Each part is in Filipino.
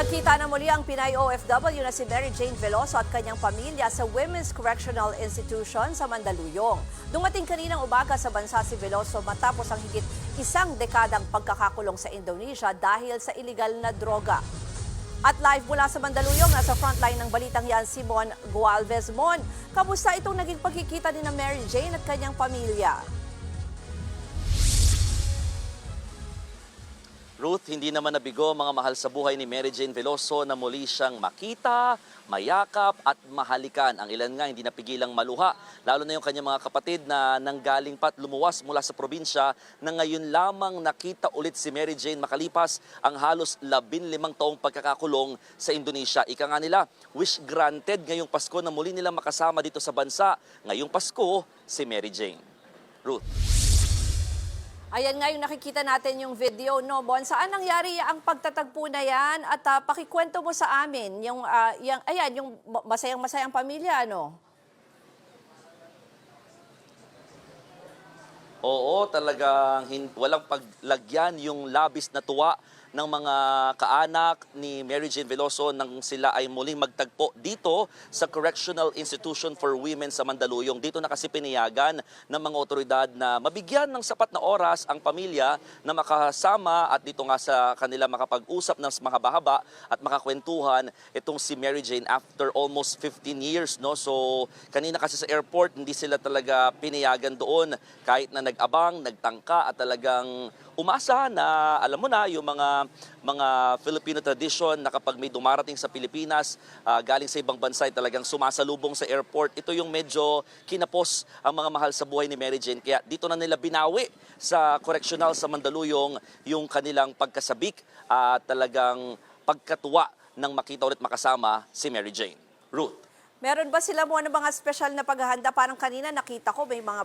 Nagkita na muli ang Pinay OFW na si Mary Jane Veloso at kanyang pamilya sa Women's Correctional Institution sa Mandaluyong. Dumating kaninang umaga sa bansa si Veloso matapos ang higit isang dekadang pagkakakulong sa Indonesia dahil sa iligal na droga. At live mula sa Mandaluyong, nasa frontline ng balitang yan si Mon Gualvez. Mon, kamusta itong naging pagkikita ni na Mary Jane at kanyang pamilya? Ruth, hindi naman nabigo mga mahal sa buhay ni Mary Jane Veloso na muli siyang makita, mayakap at mahalikan. Ang ilan nga hindi napigilang maluha, lalo na yung kanyang mga kapatid na nanggaling pat lumuwas mula sa probinsya na ngayon lamang nakita ulit si Mary Jane makalipas ang halos 15 taong pagkakakulong sa Indonesia. Ika nga nila, wish granted ngayong Pasko na muli nilang makasama dito sa bansa. Ngayong Pasko, si Mary Jane. Ruth. Ayan nga yung nakikita natin yung video, no, Bon? Saan nangyari ang pagtatagpo na yan? At pakikwento mo sa amin, yung masayang-masayang pamilya, ano? Oo, talagang walang paglagyan yung labis na tuwa ng mga kaanak ni Mary Jane Veloso nang sila ay muling magtagpo dito sa Correctional Institution for Women sa Mandaluyong. Dito na kasi pinayagan ng mga otoridad na mabigyan ng sapat na oras ang pamilya na makasama at dito nga sa kanila makapag-usap ng mahaba-haba at makakwentuhan itong si Mary Jane after almost 15 years. No? So kanina kasi sa airport, hindi sila talaga pinayagan doon kahit na nag-abang, nagtangka at talagang umasa na alam mo na yung mga Filipino tradition na kapag may dumarating sa Pilipinas galing sa ibang bansa ay talagang sumasalubong sa airport. Ito yung medyo kinapos ang mga mahal sa buhay ni Mary Jane. Kaya dito na nila binawi sa correctional sa Mandaluyong yung kanilang pagkasabik at talagang pagkatuwa nang makita ulit makasama si Mary Jane. Ruth. Meron ba sila mo ng mga special na paghahanda? Parang kanina nakita ko may mga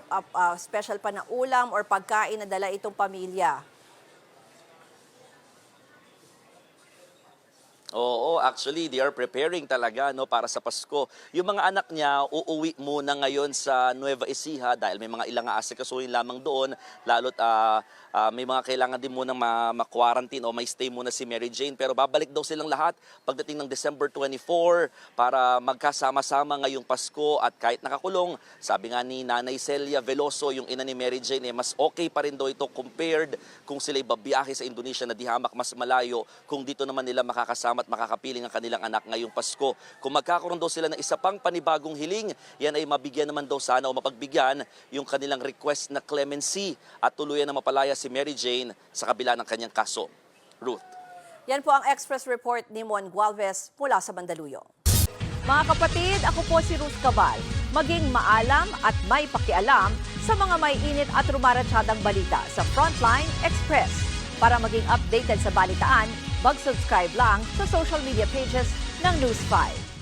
special pa na ulam or pagkain na dala itong pamilya. Oo, actually, they are preparing talaga no, para sa Pasko. Yung mga anak niya, uuwi muna ngayon sa Nueva Ecija dahil may mga ilang aasikasuhin lamang doon. Lalo't may mga kailangan din muna ma-quarantine o may stay muna si Mary Jane. Pero babalik daw silang lahat pagdating ng December 24 para magkasama-sama ngayong Pasko. At kahit nakakulong, sabi nga ni Nanay Celia Veloso, yung ina ni Mary Jane, mas okay pa rin daw ito compared kung sila'y babiyahe sa Indonesia na di hamak mas malayo kung dito naman nila makakasama at makakapiling ang kanilang anak ngayong Pasko. Kung magkakaroon daw sila ng isa pang panibagong hiling, yan ay mabigyan naman daw sana o mapagbigyan yung kanilang request na clemency at tuluyan na mapalaya si Mary Jane sa kabila ng kanyang kaso. Ruth. Yan po ang Express Report ni Mon Gualvez mula sa Mandaluyong. Mga kapatid, ako po si Ruth Cabal. Maging maalam at may pakialam sa mga may init at rumaratsyadang balita sa Frontline Express. Para maging updated sa balitaan, mag-subscribe lang sa social media pages ng News 5.